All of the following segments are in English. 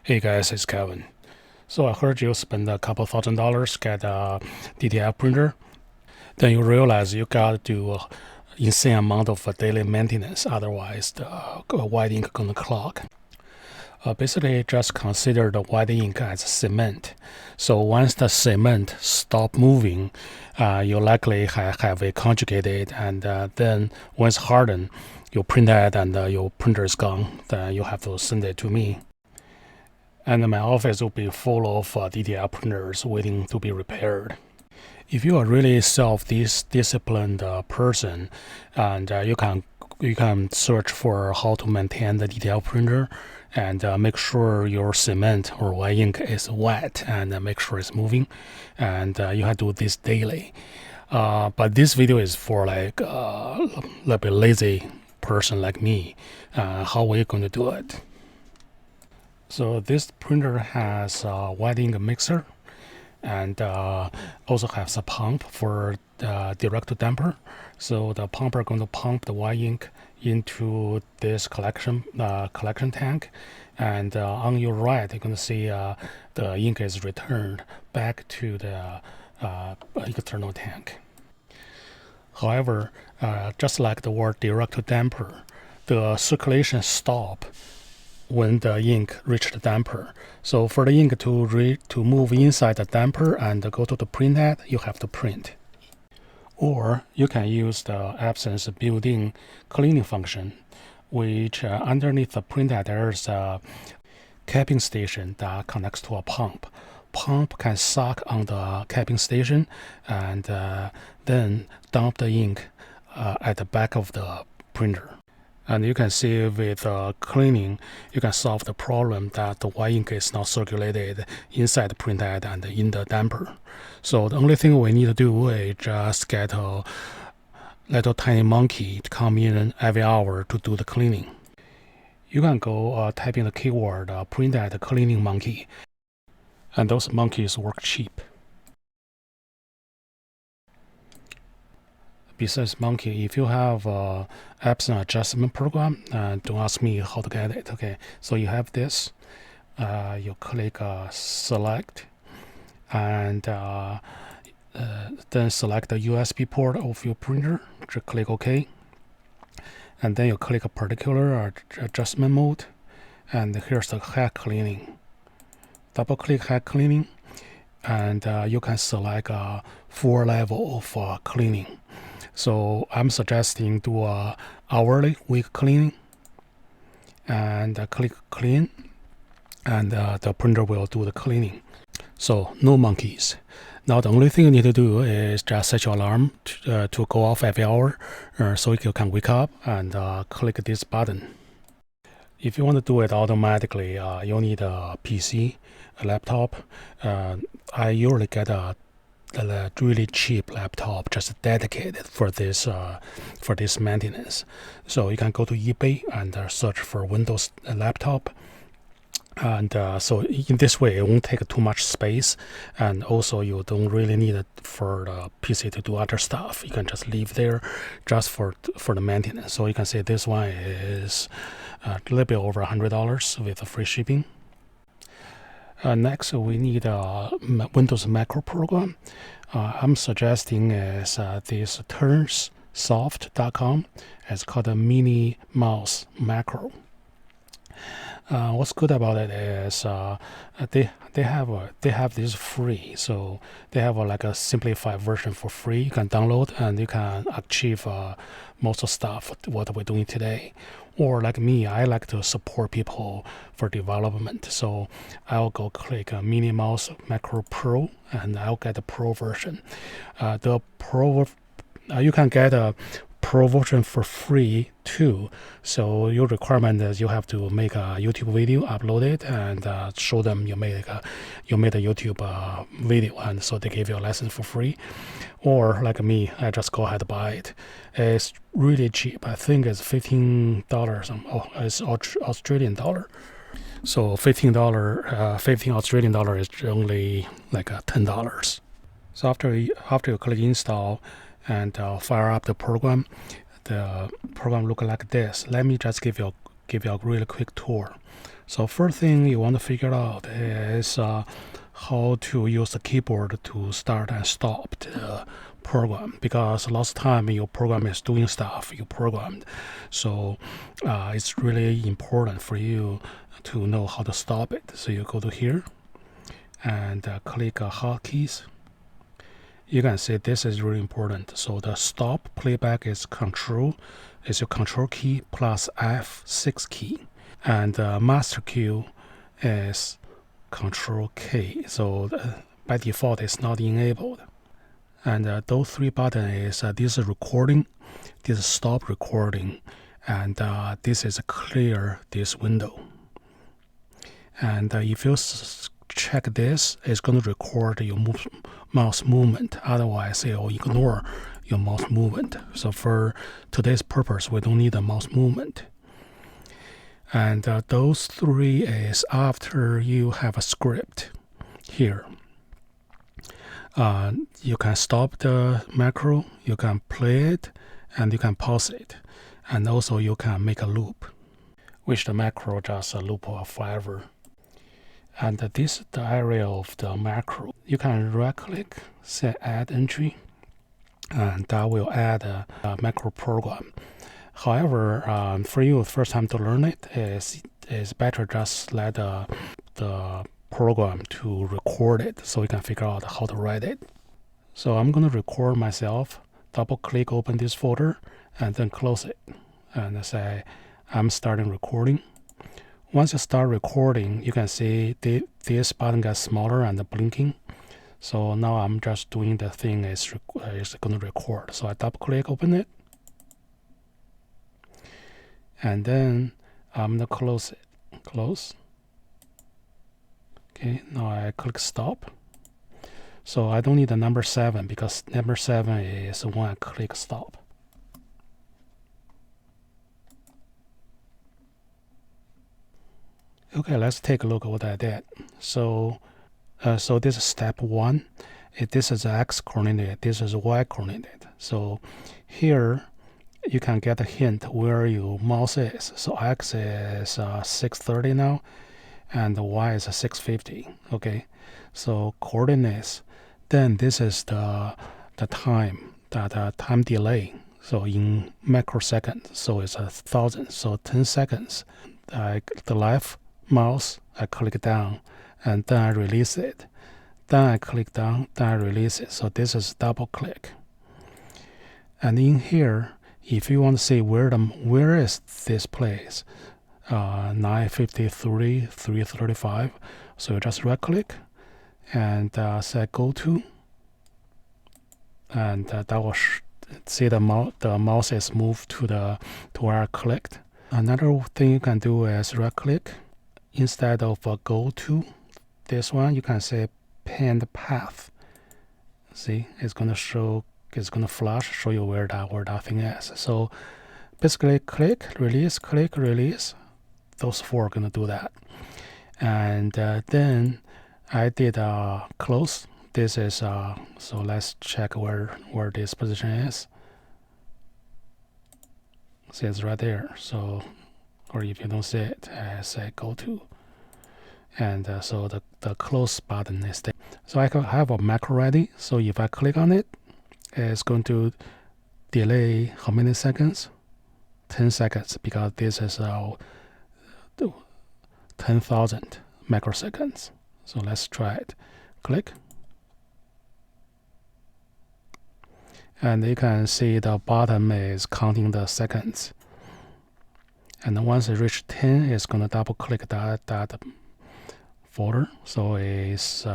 Hey guys, it's Kevin. So I heard you spend a couple $1,000 get a DTF printer. Then you realize you got to do insane amount of daily maintenance, otherwise the white ink gonna clog. Basically, just consider the white ink as cement. So once the cement stop moving, you likely have it conjugated, and then once hardened, you print that and your printer is gone. Then you have to send it to me. And my office will be full of DTF printers waiting to be repaired. If you are really self-disciplined person, and you can search for how to maintain the DTF printer and make sure your cement or white ink is wet and make sure it's moving, and you have to do this daily. But this video is for like a little bit lazy person like me. How are you going to do it? So this printer has a white ink mixer, and also has a pump for direct damper. So the pump are going to pump the white ink into this collection tank, and on your right you're going to see the ink is returned back to the external tank. However, just like the word direct damper, the circulation stop when the ink reaches the damper. So for the ink to move inside the damper and go to the printhead, you have to print. Or you can use the Epson's built-in cleaning function, which underneath the printhead there's a capping station that connects to a pump. Pump can suck on the capping station and then dump the ink at the back of the printer. And you can see with cleaning, you can solve the problem that the white ink is not circulated inside the printhead and in the damper. So the only thing we need to do is just get a little tiny monkey to come in every hour to do the cleaning. You can go type in the keyword printhead cleaning monkey, and those monkeys work cheap. Besides monkey, if you have Epson adjustment program, don't ask me how to get it. Okay, so you have this, you click select, and then select the USB port of your printer. Just click OK, and then you click a particular adjustment mode, and here's the head cleaning. Double click head cleaning, and you can select a 4 level of cleaning. So I'm suggesting do a hourly week cleaning, and click clean, and the printer will do the cleaning. So no monkeys. Now the only thing you need to do is just set your alarm to go off every hour, so you can wake up and click this button. If you want to do it automatically, you'll need a PC, a laptop. I usually get a really cheap laptop just dedicated for this maintenance. So you can go to eBay and search for Windows laptop, and so in this way it won't take too much space, and also you don't really need it for the PC to do other stuff. You can just leave there just for the maintenance. So you can say this one is a little bit over $100 with free shipping. Next, we need a Windows macro program. I'm suggesting is this turnsoft.com. It's called a mini mouse macro. What's good about it is they have this free, so they have like a simplified version for free. You can download and you can achieve most of stuff what we're doing today. Or like me, I like to support people for development, so I'll go click Mini Mouse Macro Pro, and I'll get the Pro version. The Pro, you can get a Pro version for free too. So your requirement is you have to make a YouTube video, upload it, and show them you made a YouTube video, and so they give you a lesson for free. Or like me, I just go ahead and buy it. It's really cheap. I think it's $15. It's Australian dollar. So $15 Australian dollar is only like $10. So after you click install and fire up the program look like this. Let me just give you a give you a really quick tour. So first thing you want to figure out is how to use the keyboard to start and stop the program, because lots of time your program is doing stuff you programmed. So it's really important for you to know how to stop it. So you go to here and click hotkeys. You can see this is really important. So the stop playback is your control key plus F6 key, and master cue is control K. So by default it's not enabled. And those three buttons is this is recording, this is stop recording, and this is clear this window. And if you check this, it's going to record your mouse movement. Otherwise, it will ignore your mouse movement. So for today's purpose, we don't need a mouse movement. And those three is after you have a script here. You can stop the macro, you can play it, and you can pause it. And also you can make a loop, which the macro just a loop forever. And this is the area of the macro. You can right click, say add entry, and that will add a macro program. However, for you first time to learn it, is better just let the program to record it so you can figure out how to write it. So I'm going to record myself, double click, open this folder, and then close it, and say I'm starting recording. Once you start recording, you can see this button gets smaller and blinking. So now I'm just doing the thing is going to record. So I double click, open it, and then I'm going to close it. Close. Okay, now I click stop. So I don't need the number 7 because number 7 is when I click stop. Okay, let's take a look at what I did. So this is step 1. This is X coordinate, this is Y coordinate. So here you can get a hint where your mouse is. So X is 630 now, and Y is 650. Okay, so coordinates. Then this is the time, that time delay. So in microseconds, so it's 1,000. So 10 seconds. The left mouse, I click down, and then I release it. Then I click down, then I release it. So this is double click. And in here, if you want to see where is this place, 953, 335. So you just right click and say go to, and that will see the mouse is moved to where I clicked. Another thing you can do is right click. Instead of go to this one, you can say pinned path. See, it's going to flash, show you where that thing is. So basically click, release. Those four are going to do that. And then I did close. This is, so let's check where this position is. See, it's right there. So, or if you don't see it, I say go to. And so the close button is there. So I have a macro ready. So if I click on it, it's going to delay how many seconds? 10 seconds, because this is 10,000 microseconds. So let's try it. Click. And you can see the bottom is counting the seconds. And once it reaches 10, it's going to double click that folder. So it's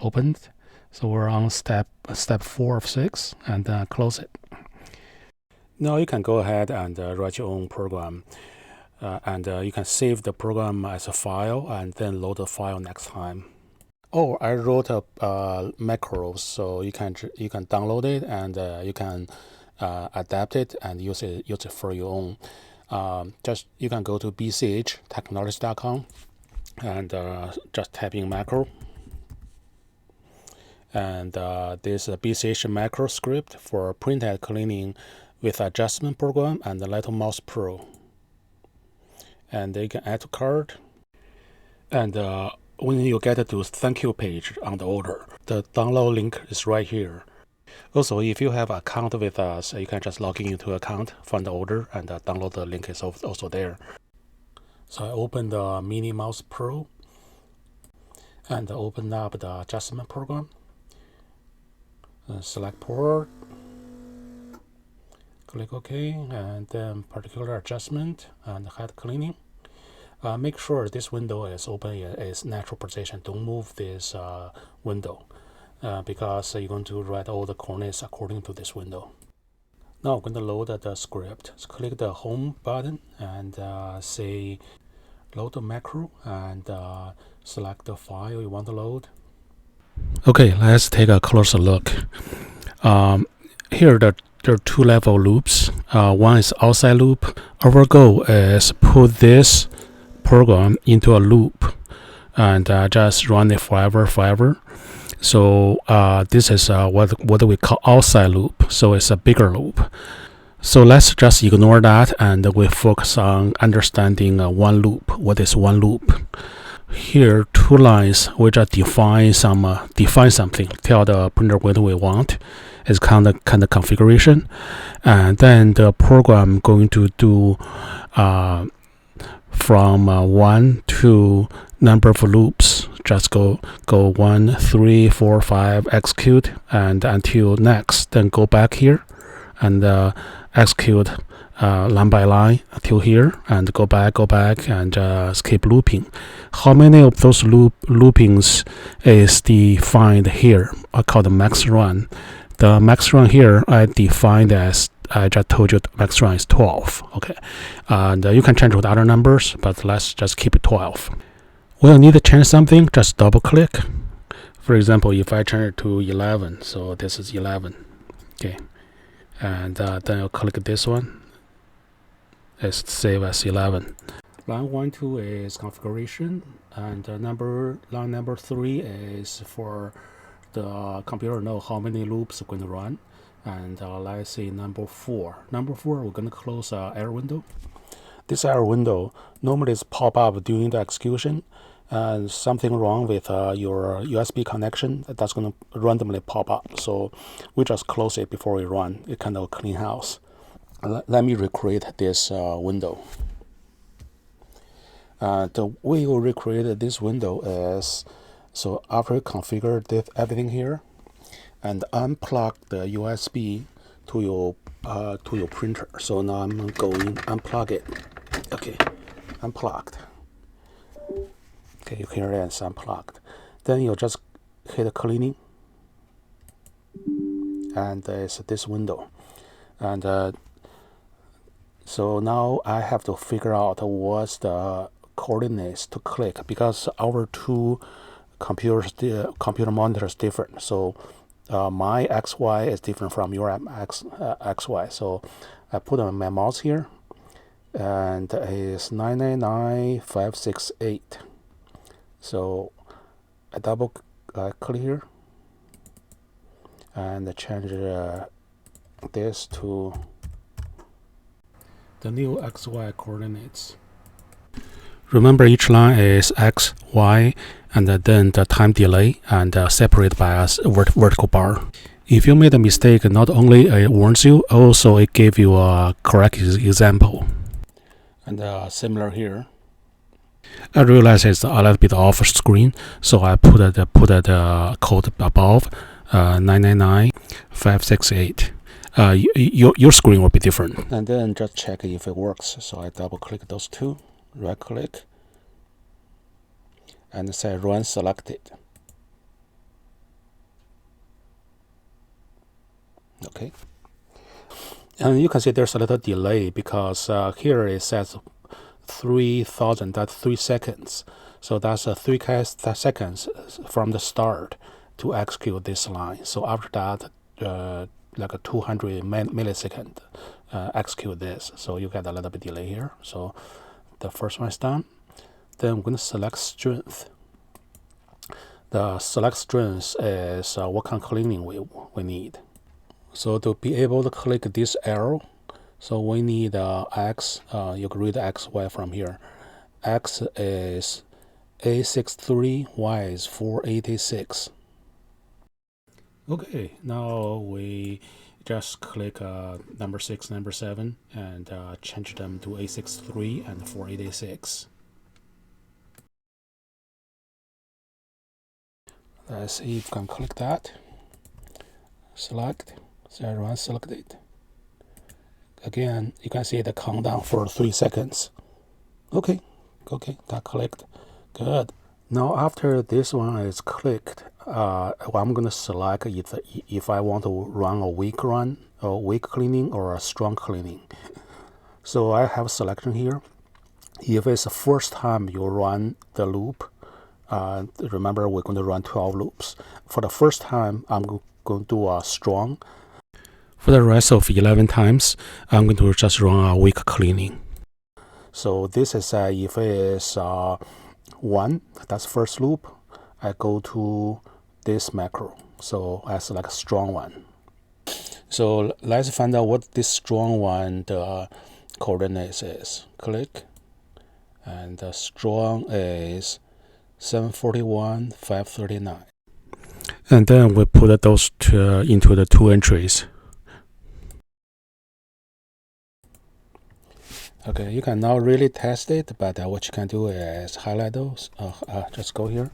opened. So we're on step 4 of 6, and then close it. Now you can go ahead and write your own program. And you can save the program as a file and then load the file next time. Oh, I wrote a macros, so you can download it and you can adapt it and use it for your own. Just you can go to bchtechnology.com and just type in macro. And there's a BCH macro script for printhead cleaning with adjustment program and the Little Mouse Pro. and you can add to cart. And when you get to thank you page on the order, the download link is right here. Also, if you have an account with us, you can just log in into account, find the order, and download the link is also there. So I open the Mini Mouse Pro and open up the adjustment program. Select port, click OK, and then particular adjustment and head cleaning. Make sure this window is open in its natural position. Don't move this window because you're going to write all the coordinates according to this window. Now I'm going to load the script. So click the home button and say load the macro and select the file you want to load. Okay, let's take a closer look. Here there are two level loops. One is outside loop. Our goal is put this program into a loop and just run it forever. So this is what we call outside loop. So it's a bigger loop. So let's just ignore that and we focus on understanding one loop. What is one loop? Here, two lines. We just define something. Tell the printer what we want. It's kind of configuration, and then the program going to do from 1 to number of loops. Just go 1, 3, 4, 5, execute, and until next. Then go back here and execute line by line until here, and go back, and just keep looping. How many of those loopings is defined here? I call the max run. The max run here I defined as I just told you the max run is 12. Okay, and you can change with other numbers, but let's just keep it 12. When you need to change something, just double click. For example, if I change it to 11, so this is 11. Okay, and then I'll click this one. It's saved as 11. Line 1, 2 is configuration, and line number 3 is for the computer know how many loops are going to run. And let's say number 4. Number 4, we're going to close error window. This error window normally is pop up during the execution, and something wrong with your USB connection. That's going to randomly pop up. So we just close it before we run. It kind of clean house. Let me recreate this window. The way you recreate this window is, so after you configure everything here, and unplug the USB to your printer. So now I'm going unplug it. Okay, unplugged. Okay, you can hear it, it's unplugged. Then you just hit cleaning, and it's this window, and so now I have to figure out what's the coordinates to click, because our two computer monitors different. So my XY is different from your XY. So I put on my mouse here, and it's 999568. So I double click here and change this to the new XY coordinates. Remember, each line is X, Y, and then the time delay, and separated by a vertical bar. If you made a mistake, not only it warns you, also it gave you a correct example. And similar here. I realize it's a little bit off screen, so I put the code above 999568. Your screen will be different. And then just check if it works. So I double click those two, right click, and say run selected. Okay. And you can see there's a little delay because here it says 3,000, that's 3 seconds. So that's 3 seconds from the start to execute this line. So after that, like a 200 millisecond execute this. So you get a little bit delay here. So the first one is done. Then I'm going to select strength. The select strength is what kind of cleaning we need. So to be able to click this arrow, so we need X, you can read X, Y from here. X is 863, Y is 486. Okay, now we just click number 6, number 7, and change them to 863 and 486. Let's see if we can click that. Select, everyone selected. Again, you can see the countdown for 3 seconds. Okay, that clicked. Good. Now after this one is clicked, I'm gonna select if I want to run a weak run, or weak cleaning, or a strong cleaning. So I have a selection here. If it's the first time you run the loop, remember we're going to run 12 loops. For the first time, I'm going to do a strong. For the rest of 11 times, I'm going to just run a weak cleaning. So this is if it is 1, that's first loop, I go to this macro. So I select a strong one. So let's find out what this strong one, the coordinates is. Click, and the strong is 741, 539. And then we put those into the 2 entries. Okay, you can now really test it, but what you can do is highlight those. Just go here,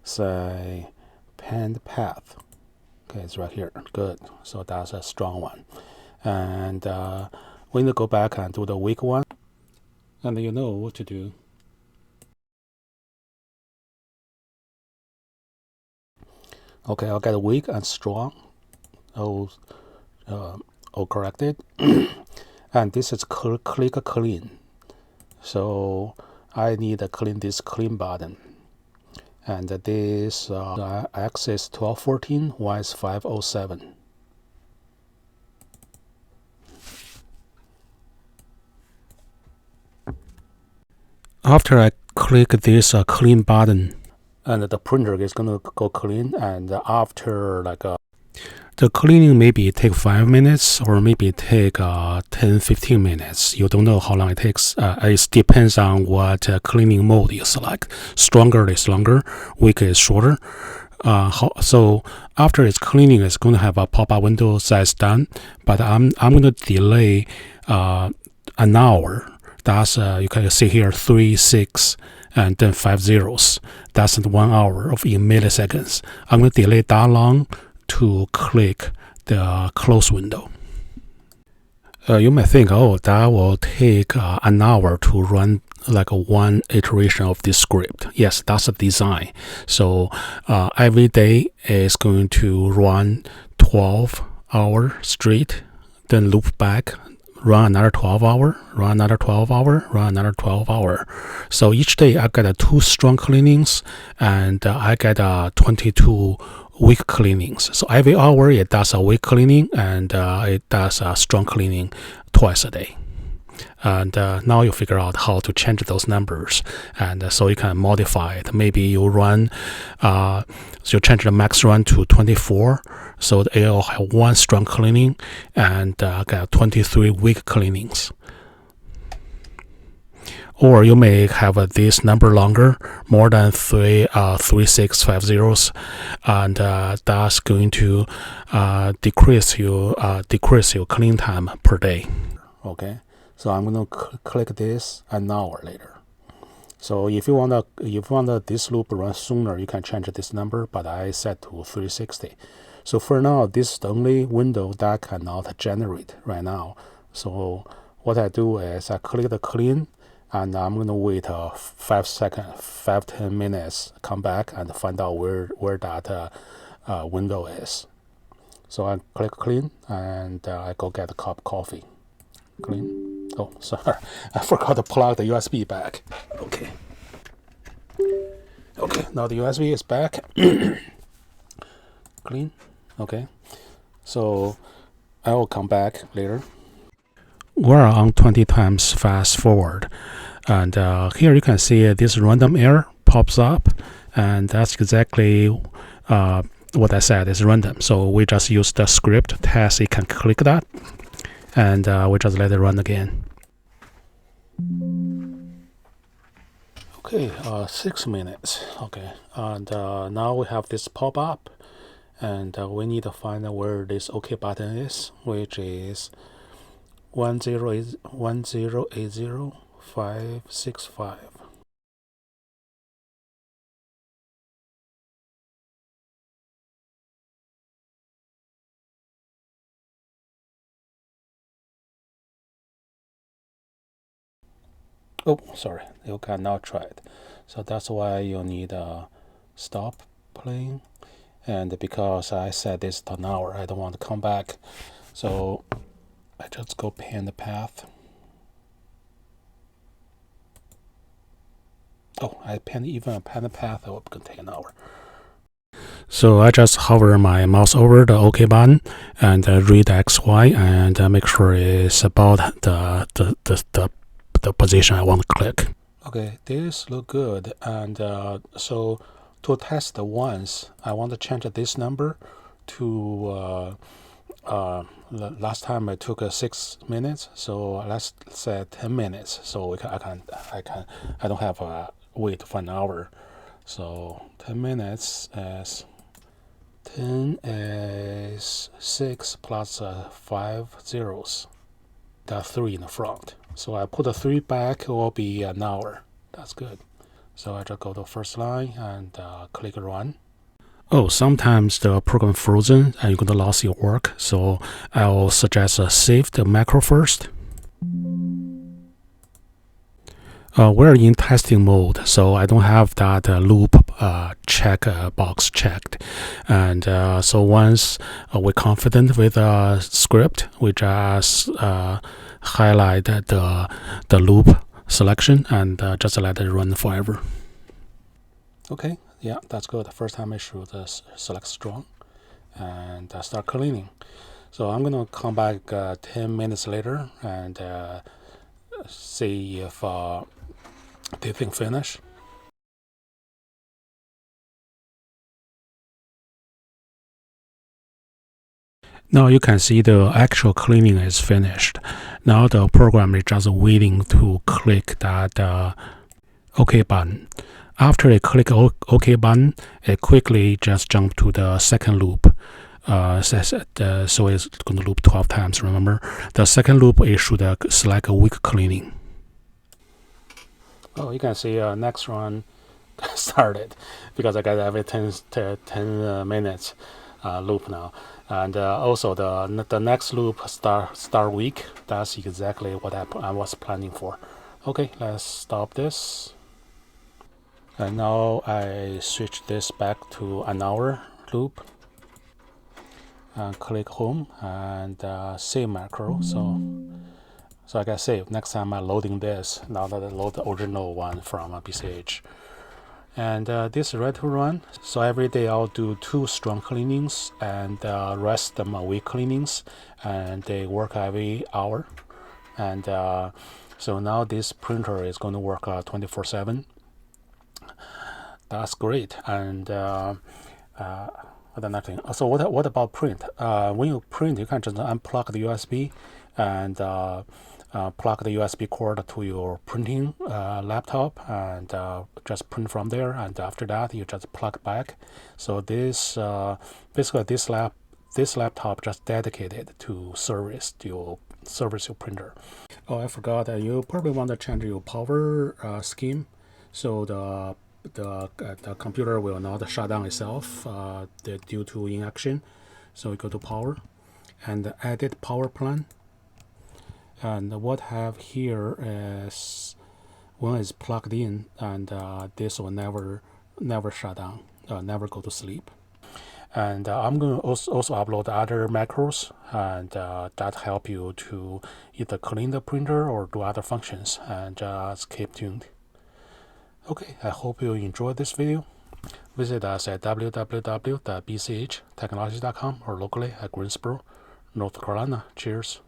say panned path. Okay, it's right here. Good. So that's a strong one. And we need to go back and do the weak one. And you know what to do. Okay, I'll get weak and strong. All corrected. And this is click clean. So I need to clean this clean button. And this X is 1214, Y is 507. After I click this clean button, and the printer is going to go clean, and after the cleaning maybe take 5 minutes or maybe take 10-15 minutes. You don't know how long it takes. It depends on what cleaning mode you select. Stronger is longer, weaker is shorter. So after it's cleaning, it's going to have a pop-up window that's done. But I'm going to delay an hour. That's you can see here 3, 6, and then 5 zeros. That's 1 hour in milliseconds. I'm going to delay that long to click the close window. You might think, oh, that will take an hour to run like one iteration of this script. Yes, that's a design. So every day is going to run 12 hours straight, then loop back, run another 12 hour, run another 12 hour, run another 12 hour. So each day I get 2 strong cleanings, and I get 22 weak cleanings. So every hour it does a weak cleaning, and it does a strong cleaning twice a day. And now you figure out how to change those numbers, and so you can modify it. Maybe you run, so you change the max run to 24, so it will have 1 strong cleaning and get 23 weak cleanings. Or you may have this number longer, more than 3650, and that's going to decrease your clean time per day. Okay, so I'm going to click this an hour later. So if you want this loop run sooner, you can change this number, but I set to 360. So for now, this is the only window that cannot generate right now. So what I do is I click the clean, and I'm going to wait 5-10 minutes, come back and find out where that window is. So I click clean, and I go get a cup of coffee. Clean. Oh, sorry, I forgot to plug the USB back. Okay, now the USB is back. Clean. Okay, so I will come back later. We're on 20 times fast forward, and here you can see this random error pops up, and that's exactly what I said is random. So we just use the script test. You can click that, and we just let it run again. Okay, 6 minutes. Okay, and now we have this pop up, and we need to find out where this OK button is, which is 1080565. Oh, sorry, you cannot try it. So that's why you need a stop playing. And because I set this to an hour, I don't want to come back. So I just go pan the path. Oh, even a pan the path, it will take an hour. So I just hover my mouse over the OK button and read XY and make sure it's about the position I want to click. Okay, this look good, and so to test once, I want to change this number to last time I took 6 minutes, so let's say 10 minutes. So I don't have a wait for an hour. So 10 minutes as 10 is 6 plus 5 zeros. The 3 in the front. So I put the 3 back, it will be an hour. That's good. So I just go to first line and click run. Oh, sometimes the program frozen and you're going to lose your work. So I'll suggest save the macro first. We're in testing mode, so I don't have that loop check box checked. And so once we're confident with the script, we just highlight the loop selection and just let it run forever. Okay, yeah, that's good. First time I should select strong and start cleaning. So I'm gonna come back 10 minutes later and see if the thing finish. Now you can see the actual cleaning is finished. Now the program is just waiting to click that OK button. After it click OK button, it quickly just jump to the second loop. So it's going to loop 12 times, remember? The second loop, it should select a weak cleaning. Oh, you can see next run started because I got every 10 minutes loop now. And also the next loop start week. That's exactly what I was planning for. Okay, let's stop this. And now I switch this back to an hour loop. And click home and save macro. So I can save. Next time I'm loading this. Now that I load the original one from BCH. And this is ready to run. So every day I'll do 2 strong cleanings and rest them are weak cleanings, and they work every hour. And so now this printer is going to work 24/7. That's great. And another thing. So what about print? When you print, you can just unplug the USB and plug the USB cord to your printing laptop and just print from there. And after that, you just plug back. So this basically this laptop just dedicated to service your printer. Oh, I forgot that you probably want to change your power scheme, so the computer will not shut down itself due to inaction. So we go to power and edit power plan. And what I have here is one is plugged in, and this will never shut down, never go to sleep. And I'm going to also upload other macros, and that help you to either clean the printer or do other functions. And just keep tuned. Okay, I hope you enjoyed this video. Visit us at www.bchtechnology.com or locally at Greensboro, North Carolina. Cheers.